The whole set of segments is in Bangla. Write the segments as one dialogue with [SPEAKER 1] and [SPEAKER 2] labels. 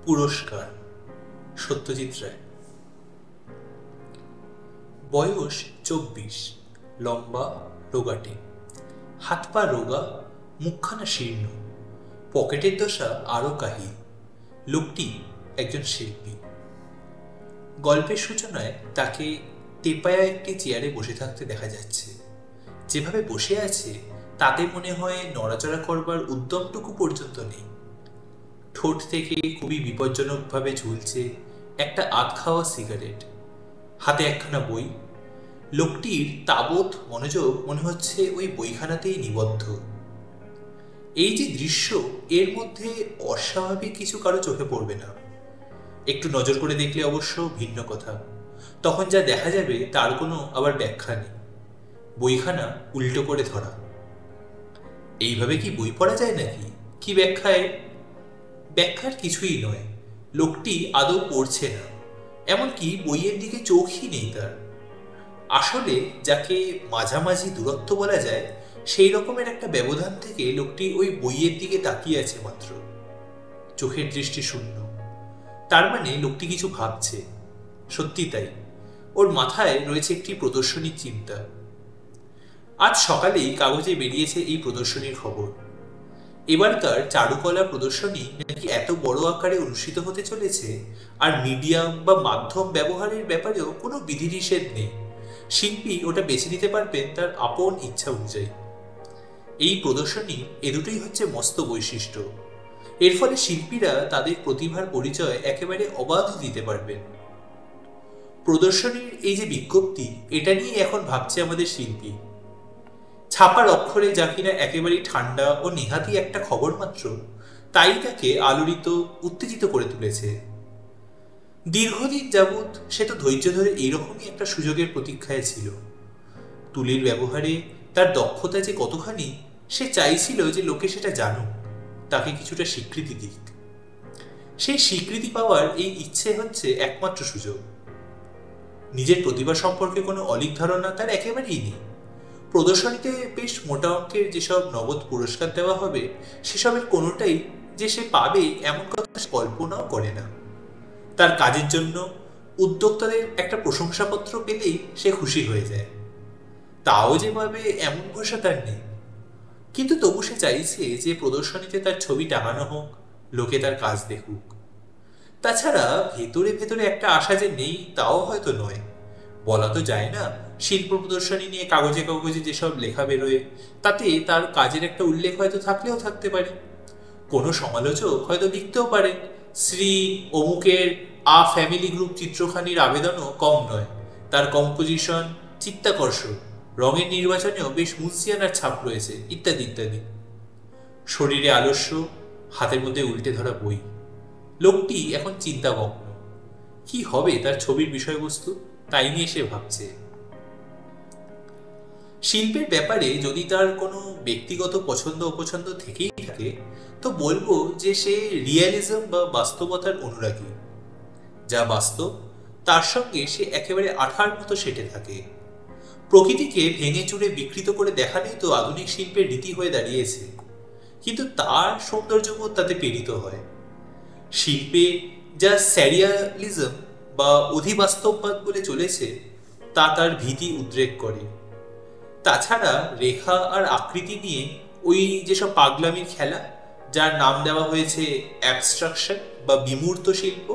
[SPEAKER 1] পুরস্কার, সত্যজিৎ রায়। বয়স 24, লম্বা, রোগাটে, হাত পা রোগা, মুখখানা শীর্ণ, পকেটের দশা আরো কাহিল। লোকটি একজন শিল্পী। গল্পের সূচনায় তাকে টেপায়া একটি চেয়ারে বসে থাকতে দেখা যাচ্ছে। যেভাবে বসে আছে তাতে মনে হয় নড়াচড়া করবার উদ্যমটুকু পর্যন্ত নেই। ঠোঁট থেকে খুবই বিপজ্জনকভাবে ঝুলছে একটা আধ খাওয়া সিগারেট। হাতে একখানা বই। লোকটির তাবৎ মনোযোগ মনে হচ্ছে ওই বইখানাতেই নিবদ্ধ। এই যে দৃশ্য, এর মধ্যে অস্বাভাবিক কিছু কারো চোখে পড়বে না। একটু নজর করে দেখলে অবশ্য ভিন্ন কথা। তখন যা দেখা যাবে তার কোনো আবার ব্যাখ্যা নেই। বইখানা উল্টো করে ধরা। এইভাবে কি বই পড়া যায় নাকি? কি ব্যাখ্যায়? ব্যাখ্যার কিছুই নয়। লোকটি আদৌ পড়ছে না, এমনকি বইয়ের দিকে চোখই নেই তার। আসলে যাকে মাঝামাঝি দূরত্ব বলা যায়, সেই রকমের একটা ব্যবধান থেকে লোকটি ওই বইয়ের দিকে তাকিয়ে আছে মাত্র। চোখের দৃষ্টি শূন্য। তার মানে লোকটি কিছু ভাবছে। সত্যি তাই, ওর মাথায় রয়েছে একটি প্রদর্শনীর চিন্তা। আজ সকালেই কাগজে বেরিয়েছে এই প্রদর্শনীর খবর। এবারকার চারুকলা প্রদর্শনী নাকি এত বড় আকারে অনুষ্ঠিত হতে চলেছে, আর মিডিয়াম বা মাধ্যম ব্যবহারের ব্যাপারেও কোনো বিধিনিষেধ নেই। শিল্পী ওটা বেছে নিতে পারবেন তার আপন ইচ্ছা অনুযায়ী। এই প্রদর্শনী এ দুটোই হচ্ছে মস্ত বৈশিষ্ট্য। এর ফলে শিল্পীরা তাদের প্রতিভার পরিচয় একেবারে অবাধ দিতে পারবেন। প্রদর্শনীর এই যে বিজ্ঞপ্তি, এটা নিয়ে এখন ভাবছে আমাদের শিল্পী। ছাপার অক্ষরে যা কিনা একেবারেই ঠান্ডা ও নেহাতি একটা খবর মাত্র, তাই তাকে আলোড়িত, উত্তেজিত করে তুলেছে। দীর্ঘদিন যাবৎ সে তো ধৈর্য ধরে এইরকমই একটা সুযোগের প্রতীক্ষায় ছিল। তুলির ব্যবহারে তার দক্ষতা যে কতখানি, সে চাইছিল যে লোকে সেটা জানুক, তাকে কিছুটা স্বীকৃতি দিক। সেই স্বীকৃতি পাওয়ার এই ইচ্ছে হচ্ছে একমাত্র সুযোগ। নিজের প্রতিভা সম্পর্কে কোনো অলীক ধারণা তার একেবারেই নেই। প্রদর্শনীতে বেশ মোটা অঙ্কের যেসব নগদ পুরস্কার দেওয়া হবে, সেসবের কোনোটাই যে সে পাবে এমন কথা কল্পনাও করে না। তার কাজের জন্য উদ্যোক্তাদের একটা প্রশংসাপত্র পেলেই সে খুশি হয়ে যায়। তাও যে পাবে এমন ভরসা তার নেই। কিন্তু তবু সে চাইছে যে প্রদর্শনীতে তার ছবি টাঙানো হোক, লোকে তার কাজ দেখুক। তাছাড়া ভেতরে ভেতরে একটা আশা যে নেই তাও হয়তো নয়। বলা তো যায় না। শিল্প প্রদর্শনী নিয়ে কাগজে কাগজে যেসব লেখা বেরোয়, তাতে তার কাজের একটা উল্লেখ হয়তো থাকলেও থাকতে পারে। কোনো সমালোচক হয়তো লিখতেও পারেন, শ্রী অমুকের ফ্যামিলি গ্রুপ চিত্রখানির আবেদনও কম নয়। তার কম্পোজিশন চিত্তাকর্ষক, রঙের নির্বাচনেও বেশ মুন্সিয়ানার ছাপ রয়েছে, ইত্যাদি ইত্যাদি। শরীরে আলস্য, হাতের মধ্যে উল্টে ধরা বই। লোকটি এখন চিন্তামগ্ন। কি হবে তার ছবির বিষয়বস্তু, তাই নিয়ে সে ভাবছে। শিল্পের ব্যাপারে যদি তার কোনো ব্যক্তিগত পছন্দ অপছন্দ থেকেই থাকে, তো বলবো যে সে রিয়ালিজম বা বাস্তবতার অনুরাগী। যা বাস্তব তার সঙ্গে সে একেবারে আঠার মতো সেটে থাকে। প্রকৃতিকে ভেঙে চুরে বিকৃত করে দেখানোই তো আধুনিক শিল্পের রীতি হয়ে দাঁড়িয়েছে। কিন্তু তার সৌন্দর্যবোধ তাতে প্রেরিত হয়। শিল্পে যা স্যারিয়ালিজম বা অধিবাস্তববাদ বলে চলেছে, তা তার ভীতি উদ্রেক করে। তাছাড়া রেখা আর আকৃতি নিয়ে ওই যেসব পাগলামির খেলা, যার নাম দেওয়া হয়েছে অ্যাবস্ট্রাকশন বা বিমূর্ত শিল্প,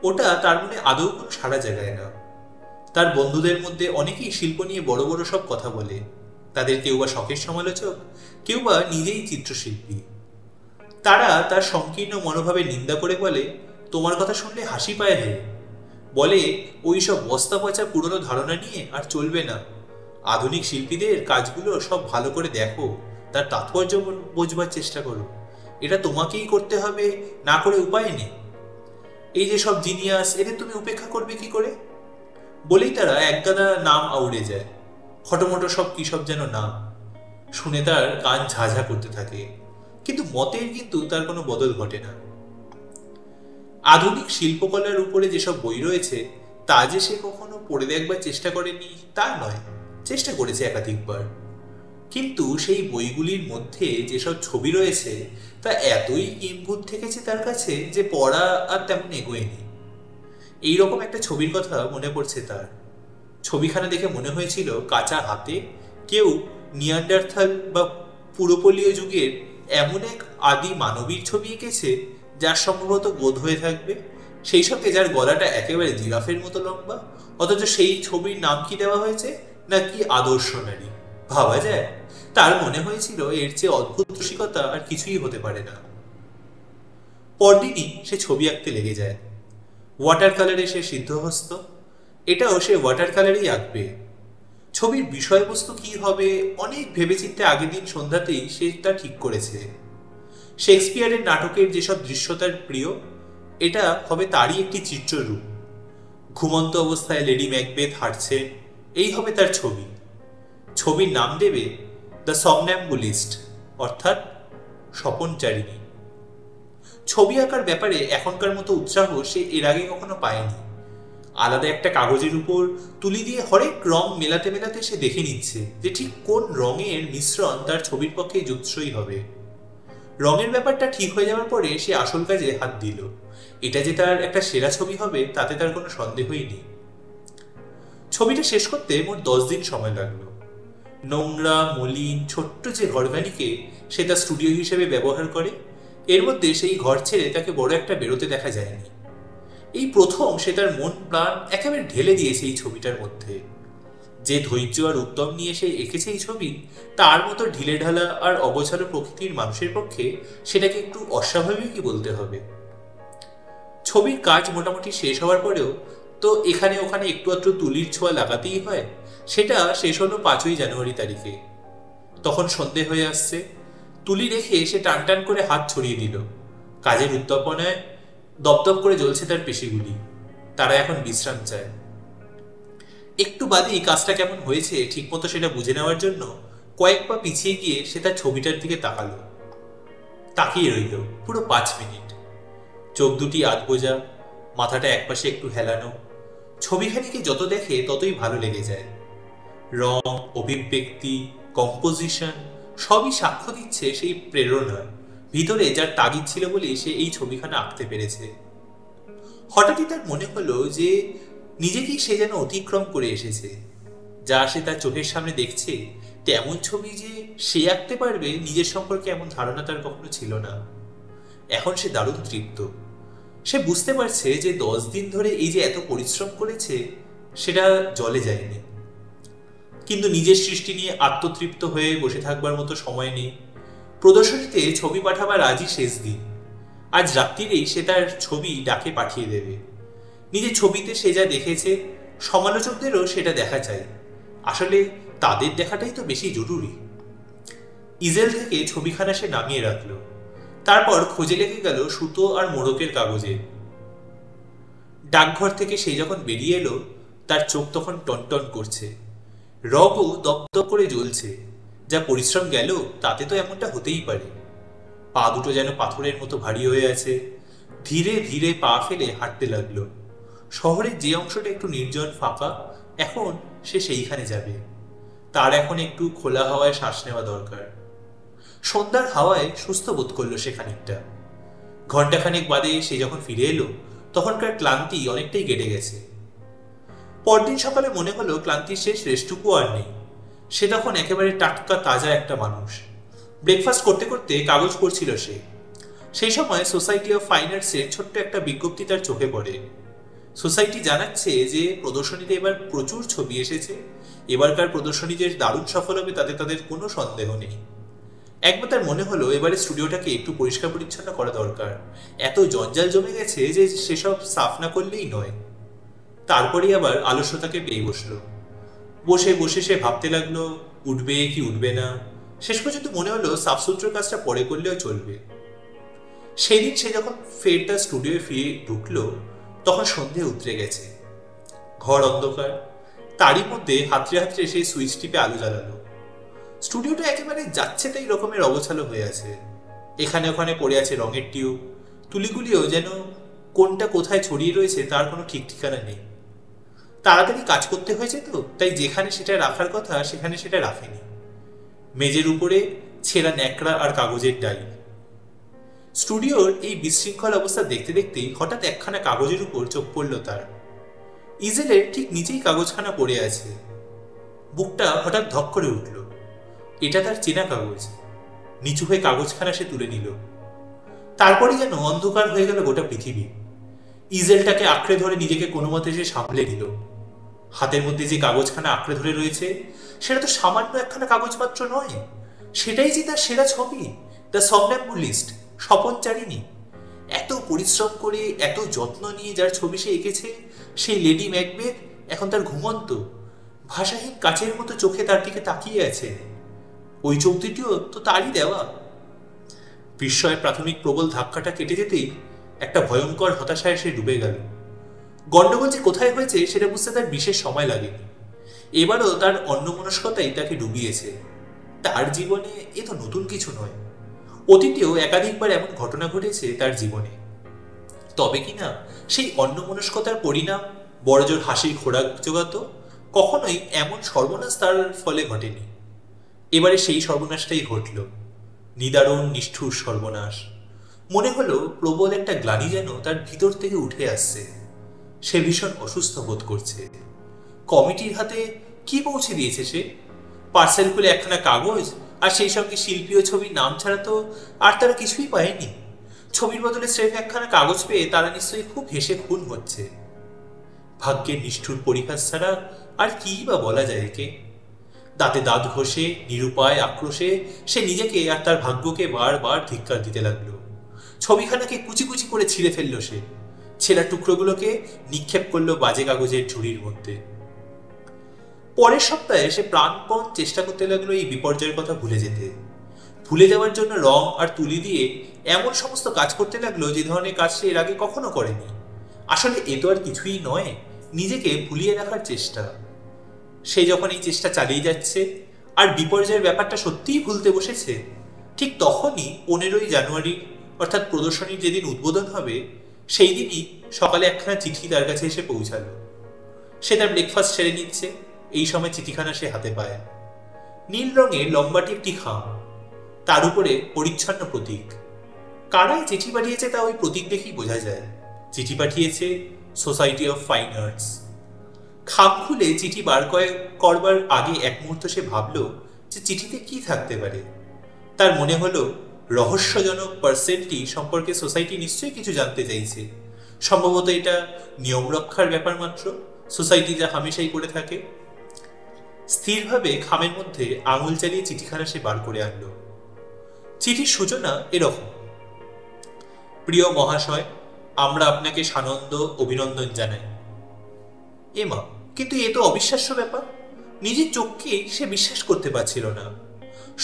[SPEAKER 1] ওটা তার মনে আদৌ কোনো সাড়া জাগায় না। তার বন্ধুদের মধ্যে অনেকেই শিল্প নিয়ে বড় বড় সব কথা বলে। তাদের কেউ বা শখের সমালোচক, কেউ বা নিজেই চিত্রশিল্পী। তারা তার সংকীর্ণ মনোভাবে নিন্দা করে বলে, তোমার কথা শুনলে হাসি পায় হে। বলে ওই সব বস্তা পচা পুরনো ধারণা নিয়ে আর চলবে না। আধুনিক শিল্পীদের কাজগুলো সব ভালো করে দেখো, তার তাৎপর্য বোঝবার চেষ্টা করো। এটা তোমাকেই করতে হবে, না করে উপায় নেই। এই যে সব জিনিয়াস, এদের তুমি উপেক্ষা করবে কি করে? বলেই তারা একগাদা নাম আউড়ে যায়। খটোমটো সব কি সব যেন নাম। শুনে তার কান ঝাঝা করতে থাকে, কিন্তু মতের কিন্তু তার কোনো বদল ঘটে না। আধুনিক শিল্পকলার উপরে যেসব বই রয়েছে, তা যে সে কখনো পড়ে দেখবার চেষ্টা করেনি তা নয়, চেষ্টা করেছে একাধিকবার। কিন্তু সেই বইগুলির মধ্যে যেসব ছবি রয়েছে তা এতই ইনপুট থেকেছে তার কাছে যে পড়া আর তেমন এগোয়নি। এইরকম একটা ছবির কথা মনে পড়ছে তার। ছবিখানা দেখে মনে হয়েছিল কাঁচা হাতে কেউ নিয়ান্ডারথাল বা পুরোপলীয় যুগের এমন এক আদি মানবীর ছবি এঁকেছে যার সম্ভবত গোদ হয়ে থাকবে, সেই সঙ্গে যার গলাটা একেবারে জিরাফের মতো লম্বা, অথচ সেই ছবির নাম কি দেওয়া হয়েছে নাকি আদর্শ নারী। ভাবা যায়? তার মনে হয়েছিল এর চেয়ে অদ্ভুত রসিকতা আর কিছুই হতে পারে না। পরদিনই সে ছবি আঁকতে লেগে যায়। ওয়াটার কালারে সে সিদ্ধহস্ত, এটাও সে ওয়াটার কালারেই আঁকবে। ছবির বিষয়বস্তু কি হবে অনেক ভেবেচিন্তে আগের দিন সন্ধ্যাতেই সে তা ঠিক করেছে। শেক্সপিয়ারের নাটকের যেসব দৃশ্য তার প্রিয়, এটা হবে তারই একটি চিত্ররূপ। ঘুমন্ত অবস্থায় লেডি ম্যাকবেথ হাঁটছে, এই হবে তার ছবি। ছবির নাম দেবে দ্য সমন্যাম্বুলিস্ট, অর্থাৎ স্বপনচারিণী। ছবি আঁকার ব্যাপারে এখনকার মতো উৎসাহ সে এর আগে কখনো পায়নি। আলাদা একটা কাগজের উপর তুলি দিয়ে হরেক রং মেলাতে মেলাতে সে দেখে নিচ্ছে যে ঠিক কোন রঙের মিশ্রণ তার ছবির পক্ষে যুৎসই হবে। রঙের ব্যাপারটা ঠিক হয়ে যাওয়ার পরে সে আসল কাজে হাত দিল। এটা যে তার একটা সেরা ছবি হবে তাতে তার কোনো সন্দেহই নেই। ছবিটা শেষ করতে মোট 10 দিন সময় লাগলো। নোংরা মলিন ছোট্ট যে ঘরখানিকে সে তার স্টুডিও হিসেবে ব্যবহার করে, এর মধ্যে সেই ঘর ছেড়ে তাকে বড় একটা বেরোতে দেখা যায়নি। এই প্রথম সে তার মন প্রাণ একেবারে ঢেলে দিয়েছে এই ছবিটার মধ্যে। যে ধৈর্য আর উদ্যম নিয়ে সে এঁকেছে এই ছবি, তার মতো ঢিলে ঢালা আর অগোছালো প্রকৃতির মানুষের পক্ষে সেটাকে একটু অস্বাভাবিকই বলতে হবে। ছবির কাজ মোটামুটি শেষ হওয়ার পরেও তো এখানে ওখানে একটু আধটু তুলির ছোঁয়া লাগাতেই হয়। সেটা শেষ হলো 5ই জানুয়ারি তারিখে। তখন সন্ধে হয়ে আসছে। তুলি রেখে সে টান টান করে হাত ছড়িয়ে দিল। কাজের উদ্দীপনায় দপদপ করে জ্বলছে তার পেশিগুলি, তারা এখন বিশ্রাম চায়। একটু বাদেই কাজটা কেমন হয়েছে ঠিকমতো সেটা বুঝে নেওয়ার জন্য কয়েক পা পিছিয়ে গিয়ে সে তার ছবিটার দিকে তাকালো। তাকিয়ে রইল পুরো 5 মিনিট। চোখ দুটি আধবোজা, মাথাটা একপাশে একটু হেলানো। ছবিখানিকে যত দেখে ততই ভালো লেগে যায়। রং, অভিব্যক্তি, কম্পোজিশন সবই সাক্ষ্য দিচ্ছে সেই প্রেরণার ভিতরে যার তাগিদ ছিল বলেই সে এই ছবিখানা আঁকতে পেরেছে। হঠাৎই তার মনে হলো যে নিজেকেই সে যেন অতিক্রম করে এসেছে। যা সে তার চোখের সামনে দেখছে তেমন ছবি যে সে আঁকতে পারবে নিজের সম্পর্কে এমন ধারণা তার কখনো ছিল না। এখন সে দারুণ তৃপ্ত। সে বুঝতে পারছে যে 10 দিন ধরে এই যে এত পরিশ্রম করেছে সেটা জলে যায়নি। কিন্তু নিজের সৃষ্টি নিয়ে আত্মতৃপ্ত হয়ে বসে থাকবার মতো সময় নেই। প্রদর্শনীতে ছবি পাঠাবার আজই শেষ দিন। আজ রাত্রিরেই সে তার ছবি ডাকে পাঠিয়ে দেবে। নিজের ছবিতে সে যা দেখেছে সমালোচকদেরও সেটা দেখা চাই। আসলে তাদের দেখাটাই তো বেশি জরুরি। ইজেল থেকে ছবিখানা সে নামিয়ে রাখলো। তারপর খোঁজে লেগে গেল সুতো আর মোড়কের কাগজে। ডাকঘর থেকে সে যখন বেরিয়ে এলো তার চোখ তখন টনটন করছে, রগও দপদপ করে জ্বলছে। যা পরিশ্রম গেল তাতে তো এমনটা হতেই পারে। পা দুটো যেন পাথরের মতো ভারী হয়ে আছে। ধীরে ধীরে পা ফেলে হাঁটতে লাগলো। শহরের যে অংশটা একটু নির্জন ফাঁকা, এখন সে সেইখানে যাবে। তার এখন একটু খোলা হাওয়ায় শ্বাস নেওয়া দরকার। সন্ধ্যার হাওয়ায় সুস্থ বোধ করলো সে খানিকটা। ঘণ্টাখানেক বাদে সে যখন ফিরে এলো তখনকার ক্লান্তি অনেকটাই কেটে গেছে। পরদিন সকালে মনে হলো ক্লান্তির শেষ রেস্টটুকু আর নেই। সে তখন একেবারে টাটকা তাজা একটা মানুষ। ব্রেকফাস্ট করতে করতে কাগজ পড়ছিল সে। সেই সময় সোসাইটি অফ ফাইন আর্টসের ছোট্ট একটা বিজ্ঞপ্তি তার চোখে পড়ে। সোসাইটি জানাচ্ছে যে প্রদর্শনীতে এবার প্রচুর ছবি এসেছে। এবারকার প্রদর্শনী যে দারুণ সফল হবে তাতে তাদের কোনো সন্দেহ নেই। একবার তার মনে হলো এবারে স্টুডিওটাকে একটু পরিষ্কার পরিচ্ছন্ন করা দরকার। এত জঞ্জাল জমে গেছে যে সেসব সাফ না করলেই নয়। তারপরেই আবার আলস্যতাকে পেয়ে বসলো। বসে বসে সে ভাবতে লাগলো উঠবে কি উঠবে না। শেষ পর্যন্ত মনে হলো সাফসুত্র কাজটা পরে করলেও চলবে। সেদিন সে যখন ফের তার স্টুডিওয়ে ফিরে ঢুকলো তখন সন্ধে উতরে গেছে। ঘর অন্ধকার। তারই মধ্যে হাতড়ে হাতড়ে সেই সুইচ টিপে আলো জ্বালালো। স্টুডিওটা একেবারে যাচ্ছে তাই রকমের অগোছালো হয়ে আছে। এখানে ওখানে পড়ে আছে রঙের টিউব। তুলিগুলিও যেন কোনটা কোথায় ছড়িয়ে রয়েছে তার কোনো ঠিক ঠিকানা নেই। তাড়াতাড়ি কাজ করতে হয়েছে তো, তাই যেখানে সেটা রাখার কথা সেখানে সেটা রাখেনি। মেজের উপরে ছেঁড়া ন্যাকড়া আর কাগজের ডাই। স্টুডিওর এই বিশৃঙ্খল অবস্থা দেখতে দেখতেই হঠাৎ একখানা কাগজের উপর চোখ পড়ল তার। ইজেলের ঠিক নিচেই কাগজখানা পড়ে আছে। বুকটা হঠাৎ ধক করে উঠল। এটা তার চেনা কাগজ। নিচু হয়ে কাগজখানা সে তুলে নিল। তারপরে যেন অন্ধকার হয়ে গেল গোটা পৃথিবী। ইজেলটাকে আঁকড়ে ধরে নিজেকে কোনো মতে সে সামলে নিল। হাতের মধ্যে যে কাগজখানা আঁকড়ে ধরে রয়েছে সেটা তো সামান্য একখানা কাগজ মাত্র নয়, সেটাই যে তার সেরা ছবি, দ্য সমন্যাম্বুলিস্ট, স্বপনচারিণী। এত পরিশ্রম করে এত যত্ন নিয়ে যার ছবি সে এঁকেছে, সেই লেডি ম্যাকবেথ এখন তার ঘুমন্ত ভাষাহীন কাচের মতো চোখে তার দিকে তাকিয়ে আছে। ওই চোখ দুটিও তো তারই দেওয়া। বিস্ময়ের প্রাথমিক প্রবল ধাক্কাটা কেটে যেতেই একটা ভয়ঙ্কর হতাশায় সে ডুবে গেল। গন্ডগোল যে কোথায় হয়েছে সেটা বুঝতে তার বিশেষ সময় লাগেনি। এবারও তার অন্যমনস্কতাই তাকে ডুবিয়েছে। তার জীবনে এ তো নতুন কিছু নয়। অতীতেও একাধিকবার এমন ঘটনা ঘটেছে তার জীবনে। তবে কিনা সেই অন্যমনস্কতার পরিণাম বড়জোর হাসির খোরাক জোগাতো, কখনোই এমন সর্বনাশ তার ফলে ঘটেনি। এবারে সেই সর্বনাশটাই ঘটল, নিদারুণ নিষ্ঠুর সর্বনাশ। মনে হলো প্রবল একটা গ্লানি যেন তার ভিতর থেকে উঠে আসছে। সে ভীষণ অসুস্থ বোধ করছে। কমিটির হাতে কি পৌঁছে দিয়েছে সে? পার্সেল খুলে একখানা কাগজ, আর সেই সঙ্গে শিল্পী ও ছবির নাম ছাড়া তো আর তারা কিছুই পায়নি। ছবির বদলে স্রেফ একখানা কাগজ পেয়ে তারা নিশ্চয়ই খুব হেসে খুন হচ্ছে। ভাগ্যের নিষ্ঠুর পরিহাস ছাড়া আর কি বা বলা যায় একে? দাঁতে দাঁত ঘষে নিরুপায় আক্রোশে সে নিজেকে আর তার ভাগ্যকে বারবার ধিক্কার দিতে লাগলো। ছবিখানাকে কুচি কুচি করে ছিঁড়ে ফেললো সে। ছেঁড়া টুকরোগুলোকে নিক্ষেপ করলো বাজে কাগজের ঝুড়ির মধ্যে। পরের সপ্তাহে সে প্রাণপণ চেষ্টা করতে লাগলো এই বিপর্যয়ের কথা ভুলে যেতে। ভুলে যাওয়ার জন্য রং আর তুলি দিয়ে এমন সমস্ত কাজ করতে লাগলো যে ধরনের কাজ সে এর আগে কখনো করেনি। আসলে এ তো আর কিছুই নয়, নিজেকে ভুলিয়ে রাখার চেষ্টা। সে যখন এই চেষ্টা চালিয়ে যাচ্ছে আর বিপর্যয়ের ব্যাপারটা সত্যিই ভুলতে বসেছে, ঠিক তখনই 15ই জানুয়ারি অর্থাৎ প্রদর্শনীর যেদিন উদ্বোধন হবে সেই দিনই সকালে একখানা চিঠি তার কাছে এসে পৌঁছালো। সে তার ব্রেকফাস্ট সেরে নিচ্ছে, এই সময় চিঠিখানা সে হাতে পায়। নীল রঙের লম্বাটি একটি খাম, তার উপরে পরিচ্ছন্ন প্রতীক। কারাই চিঠি পাঠিয়েছে তা ওই প্রতীক দেখেই বোঝা যায়। চিঠি পাঠিয়েছে সোসাইটি অফ ফাইন আর্টস। খাম খুলে চিঠি বার করবার আগে এক মুহূর্ত সে ভাবল যে চিঠিতে কি থাকতে পারে। তার মনে হলো রহস্যজনক পার্সেলটি সম্পর্কে সোসাইটি নিশ্চয়ই কিছু জানতে চাইছে। সম্ভবত এটা নিয়ম রক্ষার ব্যাপার মাত্র, সোসাইটি যা হামেশাই করে থাকে। স্থিরভাবে খামের মধ্যে আঙুল চালিয়ে চিঠিখানা সে বার করে আনলো। চিঠির সূচনা এরকম: প্রিয় মহাশয়, আমরা আপনাকে সানন্দ অভিনন্দন জানাই। এমা, কিন্তু এ তো অবিশ্বাস্য ব্যাপার। নিজের চোখকে সে বিশ্বাস করতে পারছিল না।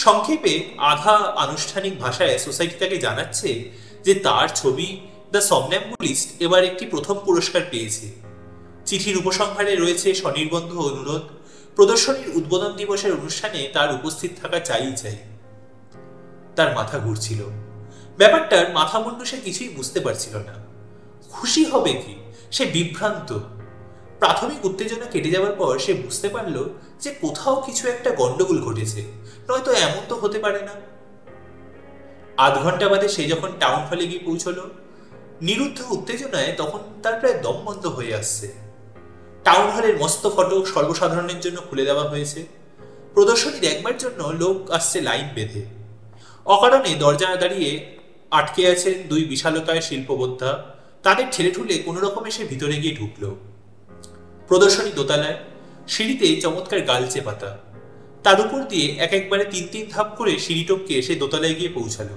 [SPEAKER 1] সংক্ষেপে আধা আনুষ্ঠানিক ভাষায় সোসাইটি তাকে জানাচ্ছে যে তার ছবি দ্য সমন্যাম্বুলিস্ট এবার একটি প্রথম পুরস্কার পেয়েছে। চিঠির উপসংহারে রয়েছে স্বনির্বন্ধ অনুরোধ, প্রদর্শনীর উদ্বোধন দিবসের অনুষ্ঠানে তার উপস্থিত থাকা চাই। তার মাথা ঘুরছিল। ব্যাপারটার মাথা মুন্ডু সে কিছুই বুঝতে পারছিল না। খুশি হবে কি, সে বিভ্রান্ত। প্রাথমিক উত্তেজনা কেটে যাওয়ার পর সে বুঝতে পারল যে কোথাও কিছু একটা গন্ডগোল ঘটেছে, নয়তো এমন তো হতে পারে না। আধ ঘন্টা বাদে সে যখন টাউন হলে গিয়ে পৌঁছলো, নিরুদ্ধ উত্তেজনায় তখন তার প্রায় দম বন্ধ হয়ে আসছে। টাউন হলের মস্ত ফটক সর্বসাধারণের জন্য খুলে দেওয়া হয়েছে। প্রদর্শনী দেখবার জন্য লোক আসছে লাইন বেঁধে। অকারণে দরজা দাঁড়িয়ে আটকে আছেন দুই বিশালকায় শিল্পবোদ্ধা। তাদের ঠেলে ঠুলে কোনো রকমে সে ভিতরে গিয়ে ঢুকল। প্রদর্শনী দোতলায়, সিঁড়িতে চমৎকার গালচে পাতা। তার উপর দিয়ে একবারে তিন ধাপ করে সিঁড়ি টপকে সে দোতলায় গিয়ে পৌঁছালো।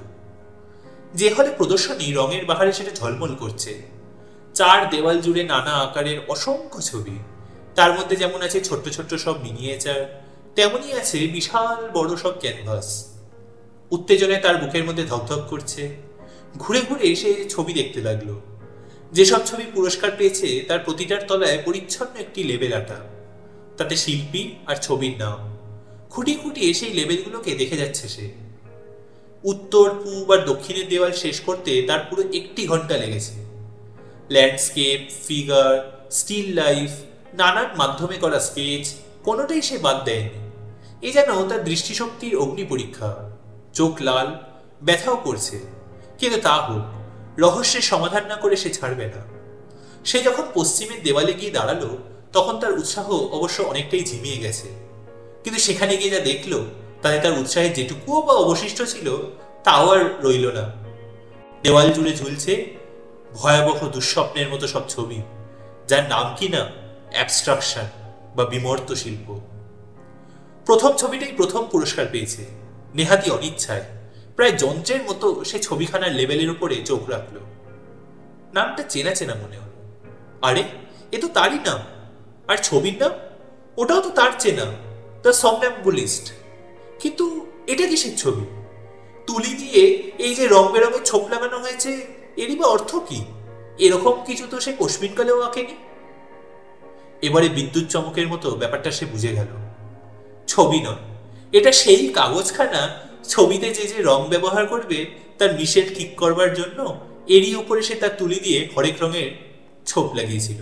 [SPEAKER 1] যে হলে প্রদর্শনী রঙের বাহারে সেটা ঝলমল করছে। চার দেওয়াল জুড়ে নানা আকারের অসংখ্য ছবি। তার মধ্যে যেমন আছে ছোট্ট ছোট্ট সব মিনিয়েচার, তেমনই আছে বিশাল বড় সব ক্যানভাস। উত্তেজনায় তার বুকের মধ্যে ধকধক করছে। ঘুরে ঘুরে সে ছবি দেখতে লাগলো। যেসব ছবি পুরস্কার পেয়েছে তার প্রতিটার তলায় পরিচ্ছন্ন একটি লেবেল আঁটা, তাতে শিল্পী আর ছবির নাম। খুঁটি খুঁটিয়ে সেই লেবেলগুলোকে দেখে যাচ্ছে সে। উত্তর, পূব আর দক্ষিণের দেওয়াল শেষ করতে তার পুরো 1 ঘন্টা লেগেছে। ল্যান্ডস্কেপ, ফিগার, স্টিল লাইফ, নানান মাধ্যমে করা স্কেচ, কোনোটাই সে বাদ দেয়নি। এ যেন তার দৃষ্টিশক্তির অগ্নি পরীক্ষা। চোখ লাল, ব্যথাও করছে, কিন্তু তা হোক, রহস্যের সমাধান না করে সে ছাড়বে না। সে যখন পশ্চিমের দেওয়ালে গিয়ে দাঁড়ালো তখন তার উৎসাহ অবশ্য অনেকটাই ঝিমিয়ে গেছে, কিন্তু সেখানে গিয়ে যা দেখলো তাতে তার উৎসাহের যেটুকুও বা অবশিষ্ট ছিল তাও আর রইল না। দেওয়াল জুড়ে ঝুলছে ভয়াবহ দুঃস্বপ্নের মতো সব ছবি, যার নাম কিনা অ্যাবস্ট্রাকশন বা বিমর্ত শিল্প। প্রথম ছবিটাই প্রথম পুরস্কার পেয়েছে। নেহাতি অনিচ্ছায়, প্রায় যন্ত্রের মতো সে ছবিখানার লেবেলের উপরে চোখ রাখল। নামটা চেনা চেনা মনে হলো। আরে, এ তো তারই নাম। আর ছবির নাম, ওটাও তো তার চেনা, দ্য সমন্যাম্বুলিস্ট। কিন্তু এটা কিসের ছবি? তুলি দিয়ে এই যে রং বেরঙের ছোপ লাগানো হয়েছে, এরই বা অর্থ কি? এরকম কিছু তো সে কোশমিনকালেও আঁকেনি। এবারে বিদ্যুৎ চমকের মতো ব্যাপারটা সে বুঝে গেল। ছবি নয়, এটা সেই কাগজখানা ছবিতে যে যে রং ব্যবহার করবে তার মিশেল ঠিক করবার জন্য এরই উপরে সে তার তুলি দিয়ে হরেক রঙের ছোপ লাগিয়েছিল।